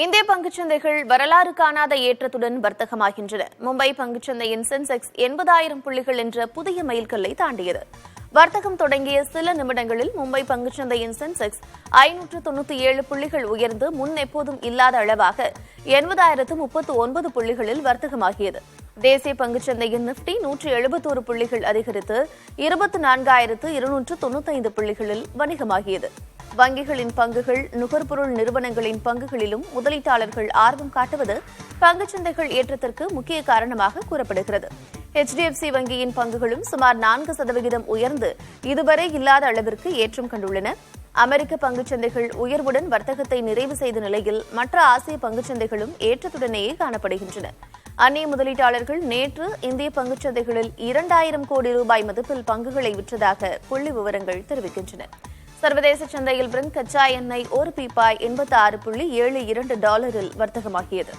இந்திய பங்குச்சந்தைகள் வரலாறு காணாத ஏற்றத்துடன் வர்த்தகமாகின்றன. மும்பை பங்குச்சந்தையின் சென்செக்ஸ் 80,000 புள்ளிகள் என்ற புதிய மைல்கல்லை தாண்டியது. வர்த்தகம் தொடங்கிய சில நிமிடங்களில் மும்பை பங்குச்சந்தையின் சென்செக்ஸ் 597 புள்ளிகள் உயர்ந்து முன் எப்போதும் இல்லாத அளவாக 80,039 புள்ளிகளில் வர்த்தகமாகியது. தேசிய பங்குச்சந்தையின் நிப்டி 171 புள்ளிகள் அதிகரித்து 24,295 புள்ளிகளில் வணிகமாகியது. வங்கிகளின் பங்குகள், நுகர்பொருள் நிறுவனங்களின் பங்குகளிலும் முதலீட்டாளர்கள் ஆர்வம் காட்டுவது பங்குச்சந்தைகள் ஏற்றத்திற்கு முக்கிய காரணமாக கூறப்படுகிறது. HDFC வங்கியின் பங்குகளும் சுமார் 4% உயர்ந்து இதுவரை இல்லாத அளவிற்கு ஏற்றம் கண்டுள்ளன. அமெரிக்க பங்குச்சந்தைகள் உயர்வுடன் வர்த்தகத்தை நிறைவு செய்த நிலையில் மற்ற ஆசிய பங்குச்சந்தைகளும் ஏற்றத்துடனேயே காணப்படுகின்றன. அந்நிய முதலீட்டாளர்கள் நேற்று இந்திய பங்குச்சந்தைகளில் 2,000 கோடி ரூபாய் மதிப்பில் பங்குகளை விற்றதாக புள்ளி விவரங்கள் தெரிவிக்கின்றன. சர்வதேச சந்தையில் பிரெண்ட் கச்சா எண்ணெய் ஒரு பீப்பாய் $86.72 வர்த்தகமாகியது.